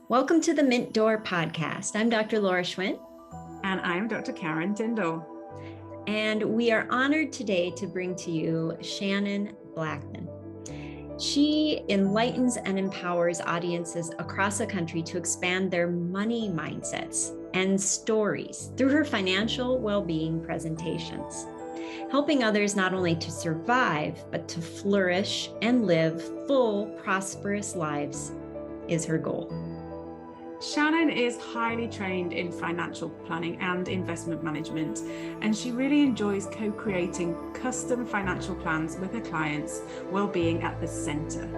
Welcome to the Mint Door podcast. I'm Dr. Laura Schwint. And I'm Dr. Karen Tyndall. And we are honored today to bring to you Shannon Blackmon. She enlightens and empowers audiences across the country to expand their money mindsets and stories through her financial well-being presentations, helping others not only to survive, but to flourish and live full, prosperous lives is her goal. Shannon is highly trained in financial planning and investment management, and she really enjoys co-creating custom financial plans with her clients, well-being at the center.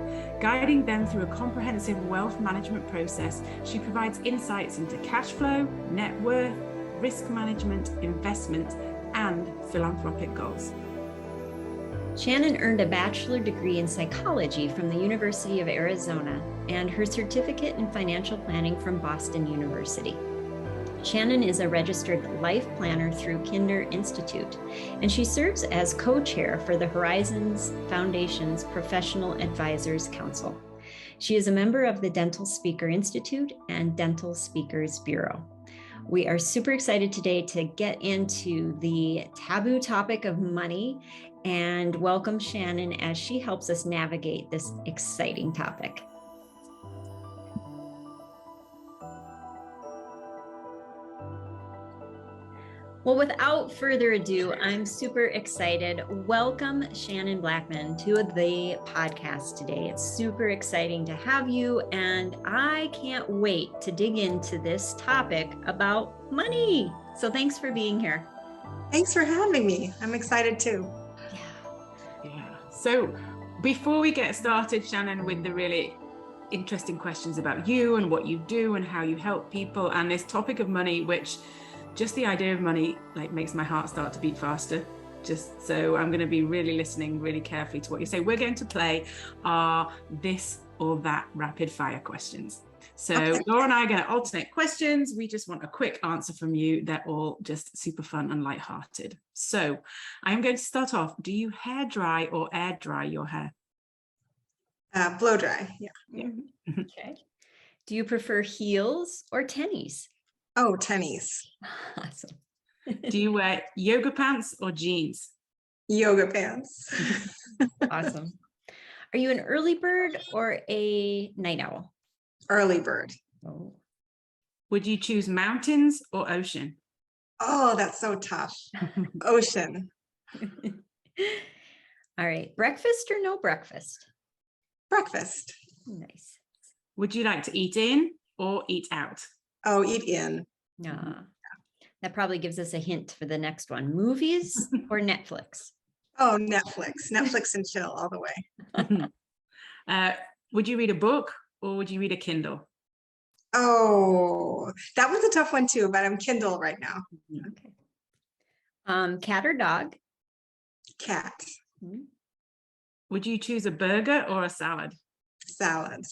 Guiding them through a comprehensive wealth management process, she provides insights into cash flow, net worth, risk management, investment, and philanthropic goals. Shannon earned a bachelor degree in psychology from the University of Arizona and her certificate in financial planning from Boston University. Shannon is a registered life planner through Kinder Institute, and she serves as co-chair for the Horizons Foundation's Professional Advisors Council. She is a member of the Dental Speaker Institute and Dental Speakers Bureau. We are super excited today to get into the taboo topic of money and welcome Shannon as she helps us navigate this exciting topic. Well, without further ado, I'm super excited. Welcome Shannon Blackmon to the podcast today. It's super exciting to have you, and I can't wait to dig into this topic about money. So thanks for being here. Thanks for having me. I'm excited too. Yeah. So before we get started, Shannon, with the really interesting questions about you and what you do and how you help people and this topic of money, which just the idea of money makes my heart start to beat faster. Just so I'm going to be really listening really carefully to what you say. We're going to play our this or that rapid fire questions. So okay. Laura and I are going to alternate questions. We just want a quick answer from you. They're all just super fun and lighthearted. So I'm going to start off. Do you hair dry or air dry your hair? Blow dry. Yeah. Okay. Do you prefer heels or tennies? Oh, tennies. Awesome. Do you wear yoga pants or jeans? Yoga pants. Awesome. Are you an early bird or a night owl? Early bird. Oh. Would you choose mountains or ocean? Oh, that's so tough. Ocean. All right. Breakfast or no breakfast? Breakfast. Nice. Would you like to eat in or eat out? Oh, eat in. No. That probably gives us a hint for the next one. Movies or Netflix? Oh, Netflix. Netflix and chill all the way. Would you read a book or would you read a Kindle? Oh, that was a tough one too, but I'm Kindle right now. Okay. Cat or dog? Cat. Would you choose a burger or a salad? Salad.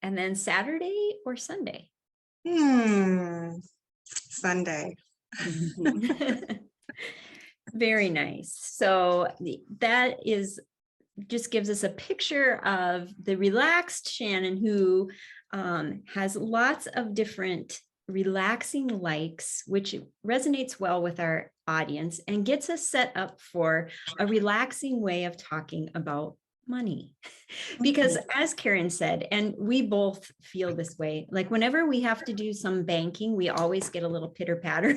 And then Saturday or Sunday? Sunday. Very nice. So that just gives us a picture of the relaxed Shannon who has lots of different relaxing likes, which resonates well with our audience and gets us set up for a relaxing way of talking about money. Because as Karen said, and we both feel this way, like whenever we have to do some banking, we always get a little pitter patter.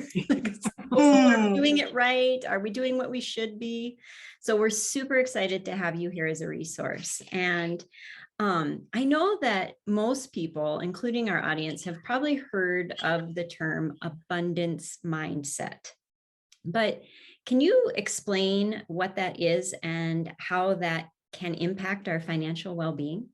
Are we doing it right? Are we doing what we should be? So we're super excited to have you here as a resource. And I know that most people, including our audience, have probably heard of the term abundance mindset. But can you explain what that is and how that can impact our financial well-being?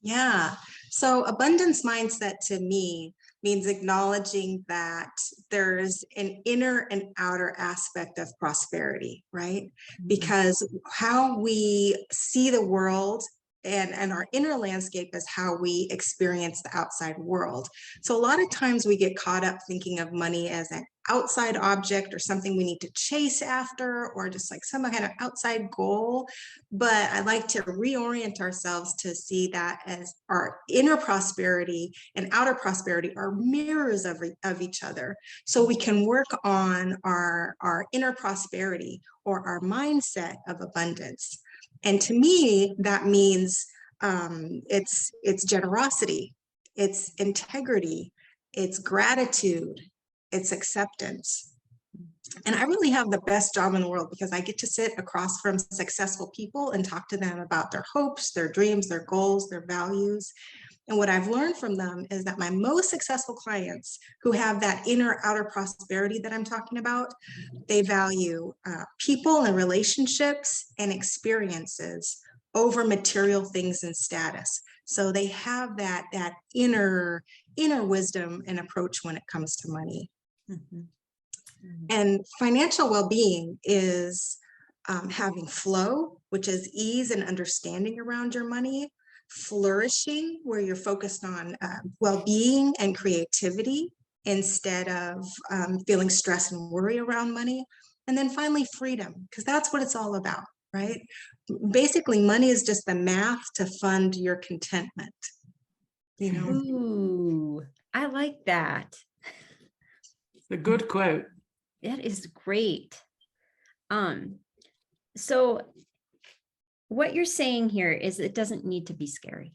Yeah. So abundance mindset to me means acknowledging that there's an inner and outer aspect of prosperity, right? Because how we see the world and our inner landscape is how we experience the outside world. So a lot of times we get caught up thinking of money as an outside object or something we need to chase after, or just like some kind of outside goal. But I like to reorient ourselves to see that as our inner prosperity and outer prosperity are mirrors of each other. So we can work on our inner prosperity or our mindset of abundance. And to me, that means it's generosity, it's integrity, it's gratitude, it's acceptance. And I really have the best job in the world because I get to sit across from successful people and talk to them about their hopes, their dreams, their goals, their values. And what I've learned from them is that my most successful clients who have that inner outer prosperity that I'm talking about, they value people and relationships and experiences over material things and status. So they have that inner wisdom and approach when it comes to money. Mm-hmm. Mm-hmm. And financial well-being is having flow, which is ease and understanding around your money, flourishing, where you're focused on well-being and creativity instead of feeling stress and worry around money. And then finally, freedom, because that's what it's all about, right? Basically, money is just the math to fund your contentment. You know? Ooh, I like that. It's a good quote. That is great. So what you're saying here is it doesn't need to be scary.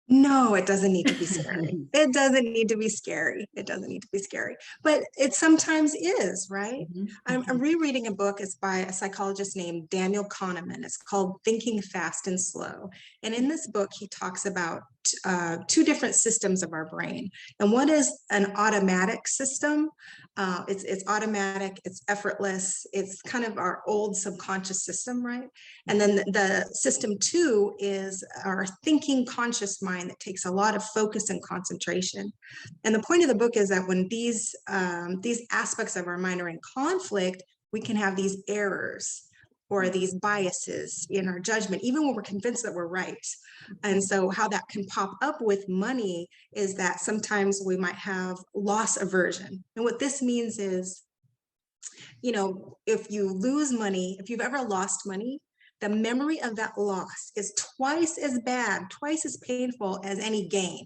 No, it doesn't need to be scary. It doesn't need to be scary. It doesn't need to be scary, but it sometimes is, right? Mm-hmm. I'm rereading a book. It's by a psychologist named Daniel Kahneman. It's called Thinking Fast and Slow. And in this book, he talks about two different systems of our brain. And one is an automatic system. It's automatic, it's effortless. It's kind of our old subconscious system, right? And then the system two is our thinking conscious mind that takes a lot of focus and concentration. And the point of the book is that when these aspects of our mind are in conflict, we can have these errors or these biases in our judgment, even when we're convinced that we're right. And so how that can pop up with money is that sometimes we might have loss aversion. And what this means is, you know, if you lose money, if you've ever lost money, the memory of that loss is twice as bad, twice as painful as any gain.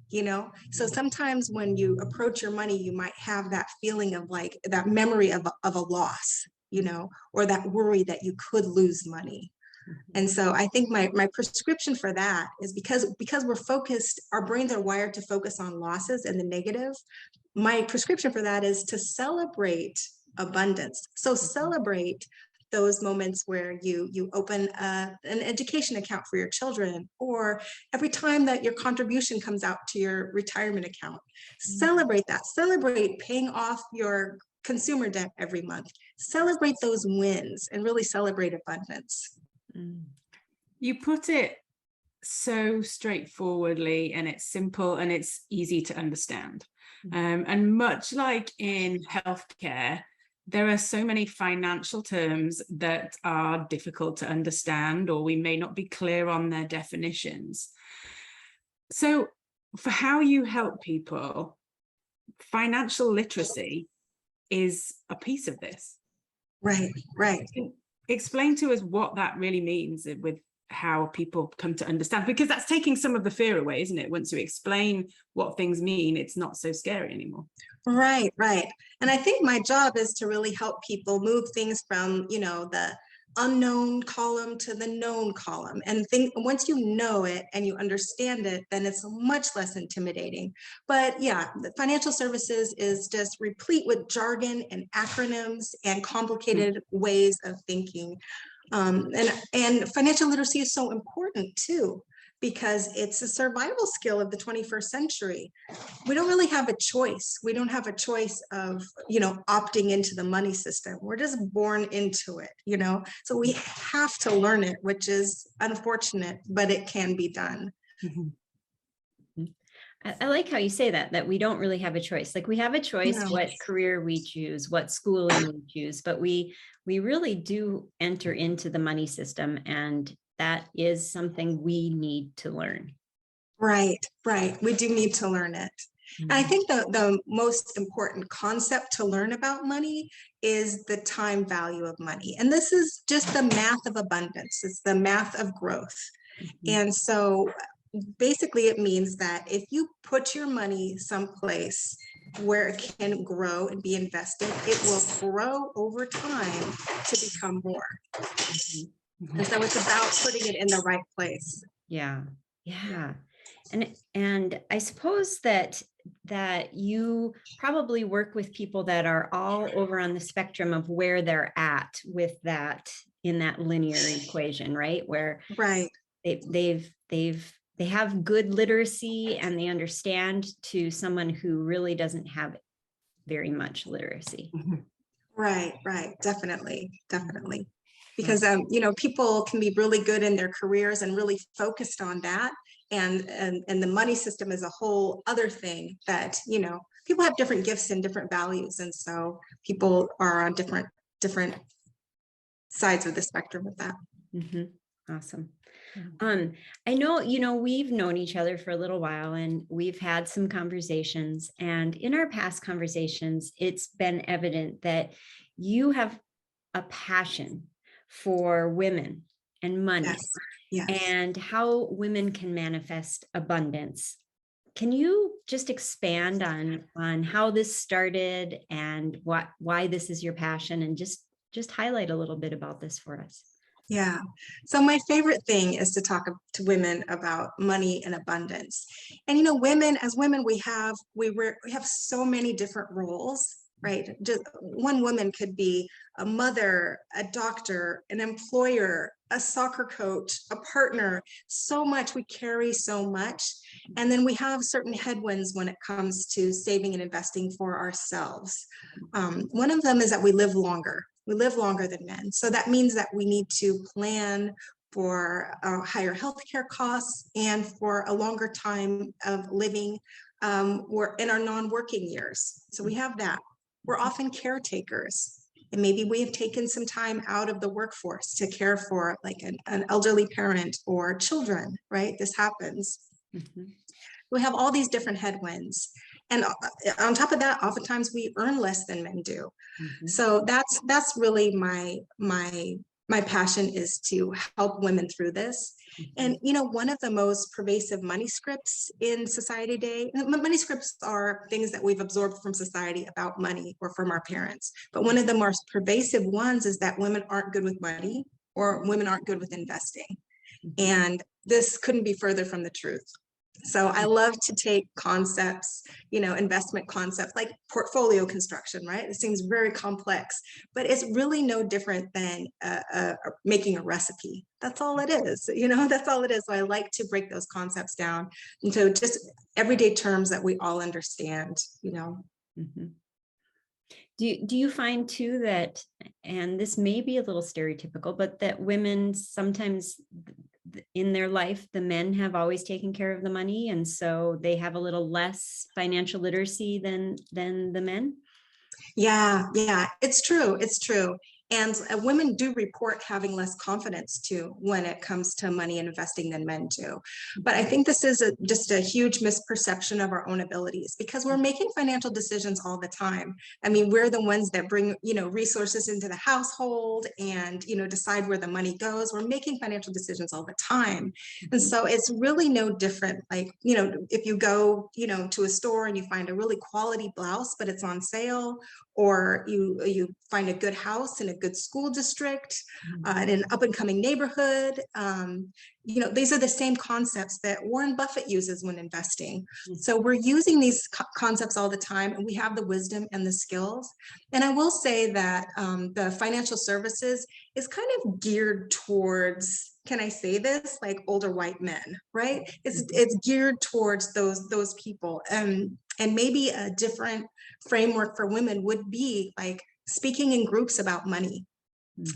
You know, so sometimes when you approach your money, you might have that feeling of like that memory of a loss, you know, or that worry that you could lose money. And so I think my prescription for that is because we're focused, our brains are wired to focus on losses and the negative. My prescription for that is to celebrate abundance. So celebrate those moments where you open an education account for your children, or every time that your contribution comes out to your retirement account. Celebrate that. Celebrate paying off your consumer debt every month. Celebrate those wins and really celebrate abundance. You put it so straightforwardly, and it's simple and it's easy to understand. And much like in healthcare, there are so many financial terms that are difficult to understand, or we may not be clear on their definitions. So for how you help people, financial literacy is a piece of this. Right, right. Explain to us what that really means with how people come to understand, because that's taking some of the fear away, isn't it? Once you explain what things mean, it's not so scary anymore. Right, right. And I think my job is to really help people move things from, you know, the unknown column to the known column. And once you know it and you understand it, then it's much less intimidating. But yeah, the financial services is just replete with jargon and acronyms and complicated ways of thinking. And financial literacy is so important too, because it's a survival skill of the 21st century. We don't really have a choice. We don't have a choice of, you know, opting into the money system. We're just born into it, you know, so we have to learn it, which is unfortunate, but it can be done. I like how you say that we don't really have a choice. Like we have a choice No. what career we choose, what schooling we choose, but we really do enter into the money system, and that is something we need to learn. Right, right. We do need to learn it. And I think the most important concept to learn about money is the time value of money. And this is just the math of abundance. It's the math of growth. Mhm. And so basically it means that if you put your money someplace where it can grow and be invested, it will grow over time to become more. Mhm. And so it's about putting it in the right place. Yeah. Yeah. And I suppose that you probably work with people that are all over on the spectrum of where they're at with that in that linear equation, right? Where Right. they have good literacy and they understand, to someone who really doesn't have very much literacy. Right, right. Definitely, definitely. Because you know, people can be really good in their careers and really focused on that. And the money system is a whole other thing that, you know, people have different gifts and different values. And so people are on different sides of the spectrum of that. Mhm. Awesome. I know, you know, we've known each other for a little while and we've had some conversations, and in our past conversations, it's been evident that you have a passion for women and money Yes, yes. and how women can manifest abundance. Can you just expand on how this started and why this is your passion, and just highlight a little bit about this for us? Yeah. So my favorite thing is to talk to women about money and abundance. And you know, women, as women, we have so many different roles, right? Just one woman could be a mother, a doctor, an employer, a soccer coach, a partner. So much, we carry so much. And then we have certain headwinds when it comes to saving and investing for ourselves. One of them is that we live longer. We live longer than men. So that means that we need to plan for higher healthcare costs and for a longer time of living. We're in our non-working years. So we have that. We're often caretakers. And maybe we have taken some time out of the workforce to care for like an elderly parent or children, right? This happens. Mhm. We have all these different headwinds. And on top of that, oftentimes we earn less than men do. Mhm. So that's really my passion, is to help women through this. And you know, one of the most pervasive money scripts in society today, money scripts are things that we've absorbed from society about money or from our parents. But one of the most pervasive ones is that women aren't good with money, or women aren't good with investing. And this couldn't be further from the truth. So I love to take concepts, you know, investment concepts like portfolio construction, right? It seems very complex, but it's really no different than making a recipe. That's all it is, you know, that's all it is. So I like to break those concepts down into just everyday terms that we all understand, you know. Mhm. Do you find too that, and this may be a little stereotypical, but that women sometimes in their life, the men have always taken care of the money, and so they have a little less financial literacy than the men? Yeah, yeah, it's true. It's true. And women do report having less confidence too when it comes to money and investing than men do. But I think this is just a huge misperception of our own abilities, because we're making financial decisions all the time. I mean, we're the ones that bring, you know, resources into the household and, you know, decide where the money goes. We're making financial decisions all the time. And so it's really no different. Like, you know, if you go, you know, to a store and you find a really quality blouse, but it's on sale, or you find a good house in a good school district, in an up and coming neighborhood. You know, these are the same concepts that Warren Buffett uses when investing. So we're using these concepts all the time, and we have the wisdom and the skills. And I will say that the financial services is kind of geared towards, can I say this, like older white men, right? It's geared towards those people. And maybe a different framework for women would be like speaking in groups about money,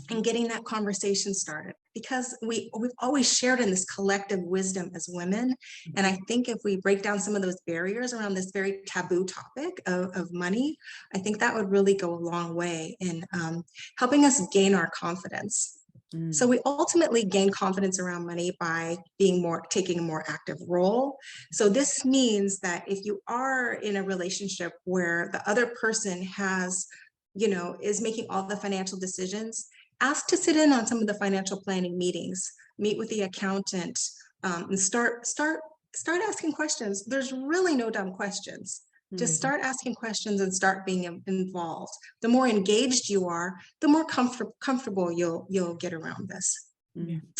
and getting that conversation started, because we've always shared in this collective wisdom as women. And I think if we break down some of those barriers around this very taboo topic of money, I think that would really go a long way in helping us gain our confidence. So we ultimately gain confidence around money by taking a more active role. So this means that if you are in a relationship where the other person has, is making all the financial decisions, ask to sit in on some of the financial planning meetings, meet with the accountant, and start asking questions. There's really no dumb questions. Just start asking questions and start being involved. The more engaged you are, the more comfortable you'll get around this.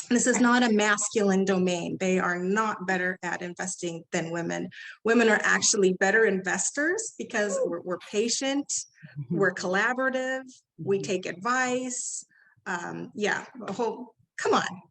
This is not a masculine domain. They are not better at investing than women. Women are actually better investors because we're patient, we're collaborative, we take advice. Come on.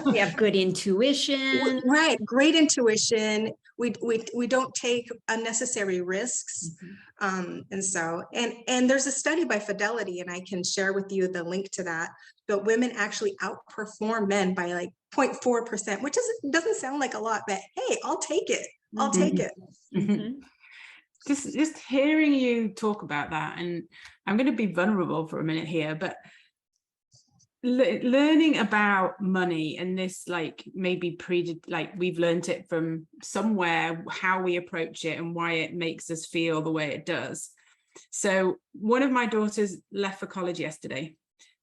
We have good intuition. Right, great intuition. We don't take unnecessary risks. And so, and there's a study by Fidelity, and I can share with you the link to that, but women actually outperform men by like 0.4%, which doesn't sound like a lot, but hey, I'll take it. I'll take it. Just hearing you talk about that, and I'm going to be vulnerable for a minute here, but learning about money and this, like, maybe we've learned it from somewhere, how we approach it and why it makes us feel the way it does. So one of my daughters left for college yesterday.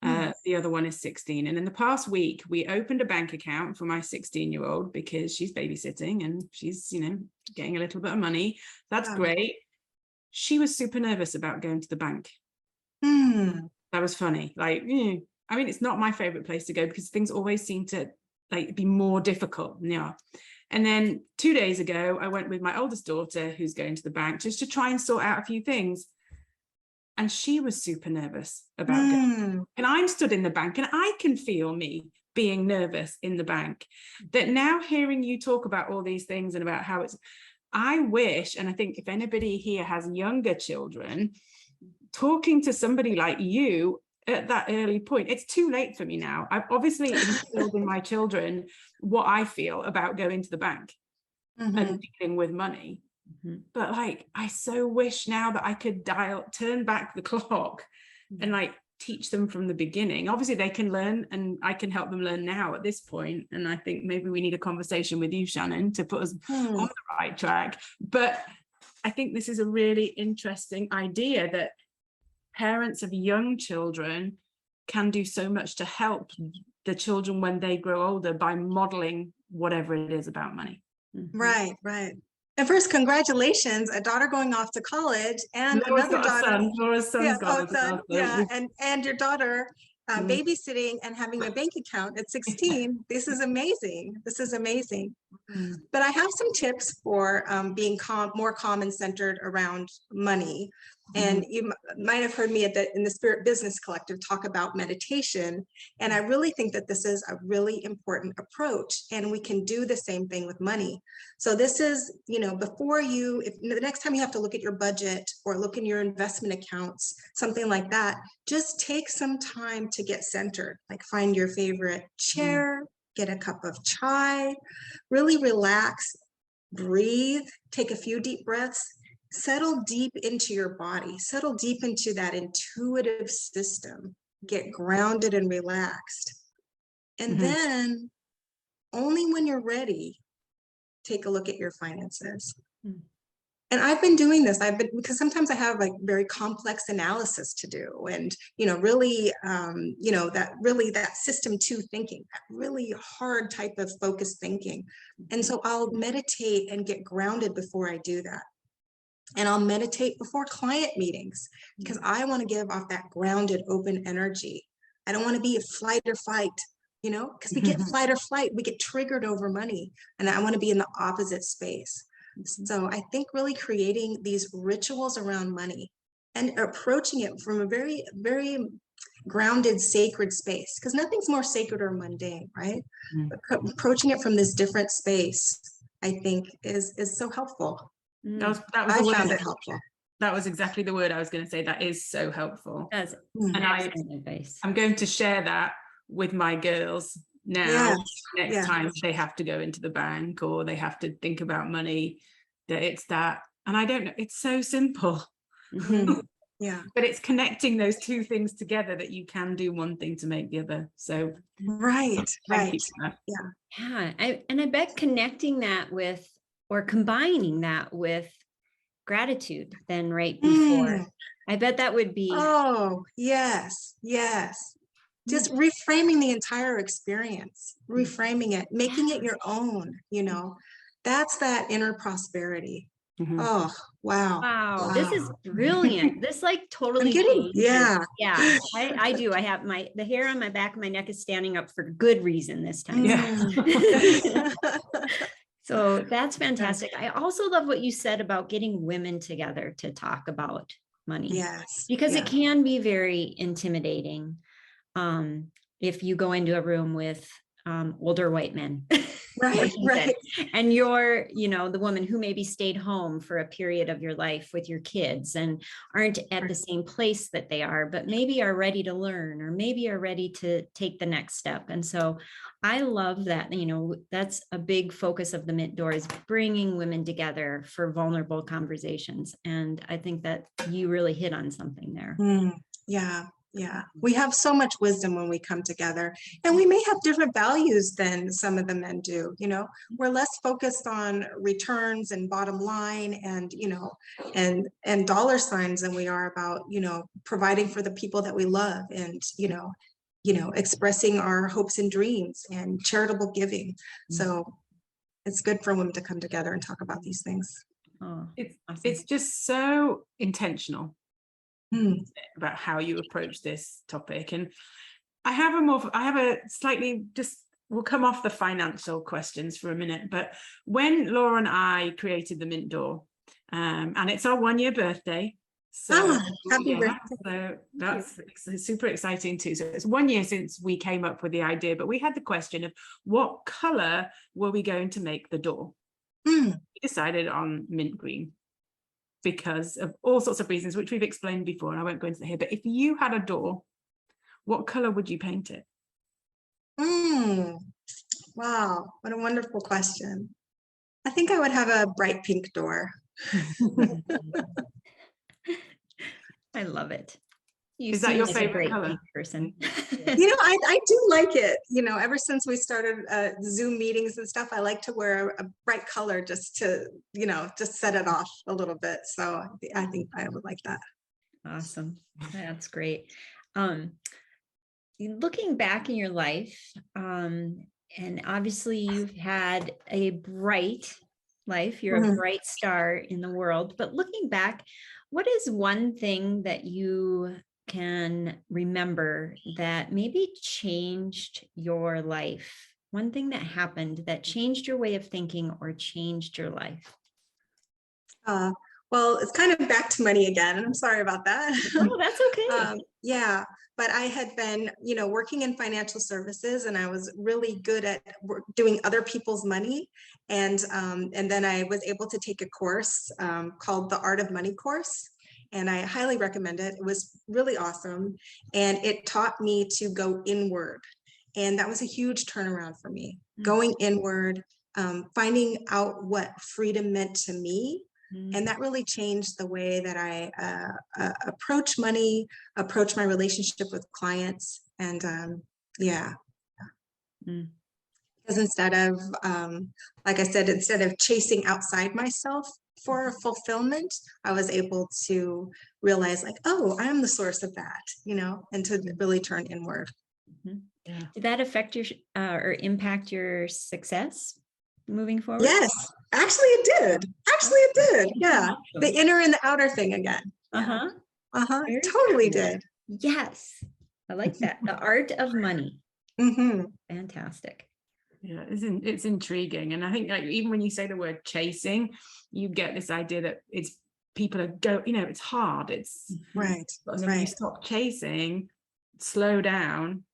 The other one is 16, and in the past week we opened a bank account for my 16-year-old because she's babysitting and she's getting a little bit of money. That's great. She was super nervous about going to the bank. That was funny. I mean, it's not my favorite place to go because things always seem to be more difficult. And then 2 days ago, I went with my oldest daughter, who's going to the bank, just to try and sort out a few things. And she was super nervous about going. And I'm stood in the bank and I can feel me being nervous in the bank. That now hearing you talk about all these things and about how I wish, and I think if anybody here has younger children, talking to somebody like you at that early point. It's too late for me now. I've obviously instilled in my children what I feel about going to the bank and dealing with money. But I so wish now that I could turn back the clock and teach them from the beginning. Obviously they can learn and I can help them learn now at this point. And I think maybe we need a conversation with you, Shannon, to put us on the right track. But I think this is a really interesting idea that parents of young children can do so much to help the children when they grow older by modeling whatever it is about money. Right. And first, congratulations, a daughter going off to college and another daughter. Laura's son's got a son. Yeah, and your daughter babysitting and having a bank account at 16. This is amazing. But I have some tips for being more calm and centered around money. And you might have heard me in the Spirit Business Collective talk about meditation. And I really think that this is a really important approach, and we can do the same thing with money. So this is, before if the next time you have to look at your budget or look in your investment accounts, something like that, just take some time to get centered, find your favorite chair, get a cup of chai, really relax, breathe, take a few deep breaths. Settle deep into your body, settle deep into that intuitive system, get grounded and relaxed. And then only when you're ready, take a look at your finances. And I've been doing this, because sometimes I have very complex analysis to do, and, that system 2 thinking, that really hard type of focused thinking. And so I'll meditate and get grounded before I do that. And I'll meditate before client meetings because I want to give off that grounded, open energy. I don't want to be a flight or fight, because we get flight or flight, we get triggered over money. And I want to be in the opposite space. So I think really creating these rituals around money and approaching it from a very, very grounded, sacred space, because nothing's more sacred or mundane, right? But approaching it from this different space, I think is so helpful. That was I found it helpful. That was exactly the word I was going to say. That is so helpful. That's And excellent advice. I'm going to share that with my girls now. Yes, Next yes. time they have to go into the bank or they have to think about money, that it's that. And I don't know, it's so simple. Mhm. Yeah. But it's connecting those two things together that you can do one thing to make the other. So Right. thank Right. you for that. Yeah, I bet connecting that with, or combining that with gratitude then right before, I bet that would be, Oh, yes. Yes. Just reframing the entire experience, reframing it, making it your own, that's that inner prosperity. Mhm. Oh, wow. wow, this is brilliant. This like totally I'm getting, changes. Yeah, I do. I have the hair on my back of my neck is standing up for good reason this time. Yeah. So that's fantastic. I also love what you said about getting women together to talk about money. Yes. Because it Yeah. can be very intimidating if you go into a room with older white men. Right, right. And you're, the woman who maybe stayed home for a period of your life with your kids and aren't at the same place that they are, but maybe are ready to learn or maybe are ready to take the next step. And so I love that, that's a big focus of the Mint Door, is bringing women together for vulnerable conversations. And I think that you really hit on something there. Yeah. Yeah, we have so much wisdom when we come together, and we may have different values than some of the men do. We're less focused on returns and bottom line and, and dollar signs than we are about, providing for the people that we love and, expressing our hopes and dreams and charitable giving. So it's good for women to come together and talk about these things. Oh, It's just so intentional about how you approach this topic. And I have a slightly, we'll come off the financial questions for a minute, but when Laura and I created the Mint Door, and it's our 1-year birthday. So, happy birthday. So that's super exciting too. So it's 1 year since we came up with the idea, but we had the question of what color were we going to make the door? We decided on mint green, because of all sorts of reasons, which we've explained before, and I won't go into here, but if you had a door, what color would you paint it? Wow, what a wonderful question. I think I would have a bright pink door. I love it. Is that your favorite color? Person. I do like it. Ever since we started Zoom meetings and stuff, I like to wear a bright color just to, just set it off a little bit. So I think I would like that. Awesome. That's great. Looking back in your life, and obviously you've had a bright life, you're a bright star in the world, but looking back, what is one thing that you can remember that maybe changed your life? One thing that happened that changed your way of thinking or changed your life? Well, it's kind of back to money again, and I'm sorry about that. Oh, that's okay. Yeah, but I had been, working in financial services, and I was really good at doing other people's money. And then I was able to take a course called the Art of Money course. And I highly recommend it. It was really awesome. And it taught me to go inward. And that was a huge turnaround for me, going inward, finding out what freedom meant to me. And that really changed the way that I approach money, approach my relationship with clients. And because instead of, like I said, instead of chasing outside myself for fulfillment, I was able to realize like, oh, I'm the source of that, and to really turn inward. Yeah. Did that affect your or impact your success moving forward? Yes, actually it did. Yeah. The inner and the outer thing again. Totally did. Yes. I like that. The art of money. Fantastic. Yeah, it's intriguing. And I think like even when you say the word chasing, you get this idea that it's people are it's hard. It's right. And then you stop chasing, slow down.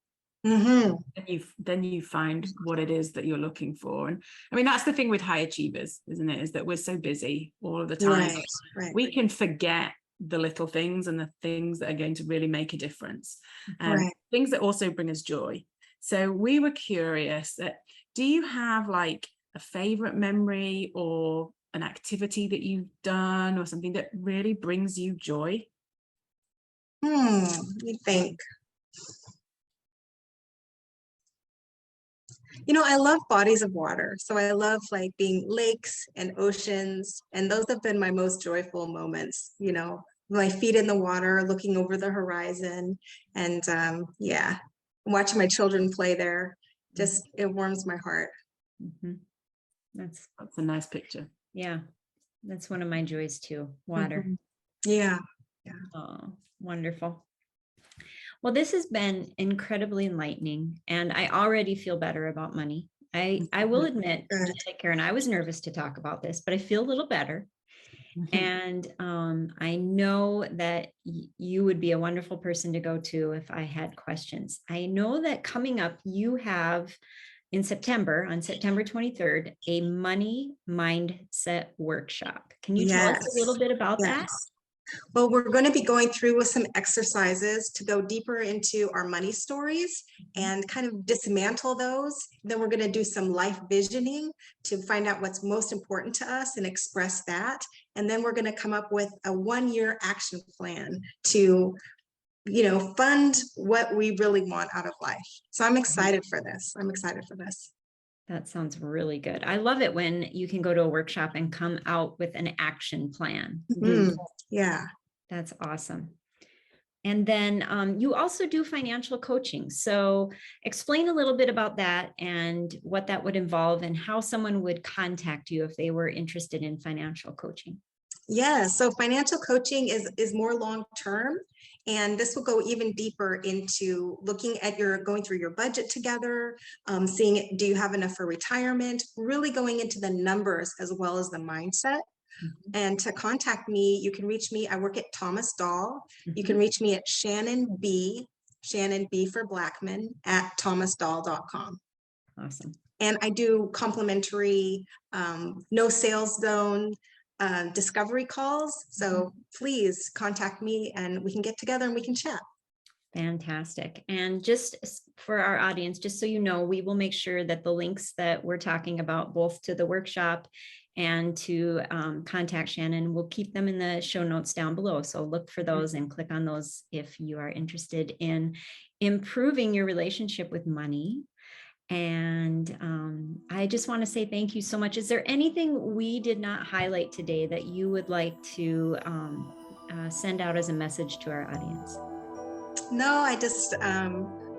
Then you find what it is that you're looking for. And I mean, that's the thing with high achievers, isn't it? Is that we're so busy all of the time. Right. We can forget the little things and the things that are going to really make a difference. Right. Things that also bring us joy. So we were curious that, do you have like a favorite memory or an activity that you've done or something that really brings you joy? Let me think. I love bodies of water. So I love like being lakes and oceans. And those have been my most joyful moments, my feet in the water, looking over the horizon. And yeah, watching my children play there. Just, it warms my heart. Mhm. That's a nice picture. Yeah, that's one of my joys too. Water. Yeah. Oh, wonderful. Well, this has been incredibly enlightening, and I already feel better about money. I will admit, just like Karen, I was nervous to talk about this, but I feel a little better. And I know that you would be a wonderful person to go to if I had questions. I know that coming up, you have in September, on September 23rd, a money mindset workshop. Can you tell us a little bit about that? Well, we're going to be going through with some exercises to go deeper into our money stories and kind of dismantle those. Then we're going to do some life visioning to find out what's most important to us and express that. And then we're going to come up with a 1-year action plan to, fund what we really want out of life. So I'm excited for this. That sounds really good. I love it when you can go to a workshop and come out with an action plan. Yeah. That's awesome. And then you also do financial coaching. So explain a little bit about that and what that would involve and how someone would contact you if they were interested in financial coaching. Yeah, so financial coaching is more long-term, and this will go even deeper into looking at going through your budget together, seeing do you have enough for retirement, really going into the numbers as well as the mindset. And to contact me, you can reach me. I work at Thomas Dahl. You can reach me at Shannon B for Blackmon at thomasdahl.com. Awesome. And I do complimentary, no sales zone discovery calls. So please contact me and we can get together and we can chat. Fantastic. And just for our audience, just so you know, we will make sure that the links that we're talking about, both to the workshop and to contact Shannon, we'll keep them in the show notes down below. So look for those and click on those if you are interested in improving your relationship with money. And I just want to say thank you so much. Is there anything we did not highlight today that you would like to send out as a message to our audience? No, I just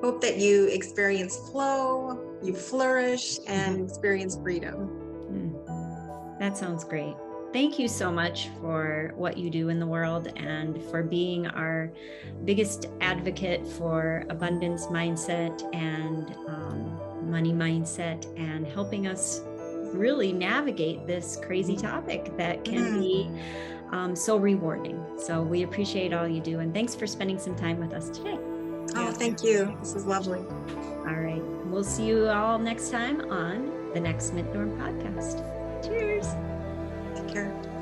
hope that you experience flow, you flourish, and experience freedom. That sounds great. Thank you so much for what you do in the world and for being our biggest advocate for abundance mindset and money mindset and helping us really navigate this crazy topic that can be so rewarding. So we appreciate all you do. And thanks for spending some time with us today. Oh, thank you. This is lovely. All right. We'll see you all next time on the next Mint Norm podcast. Cheers. Take care.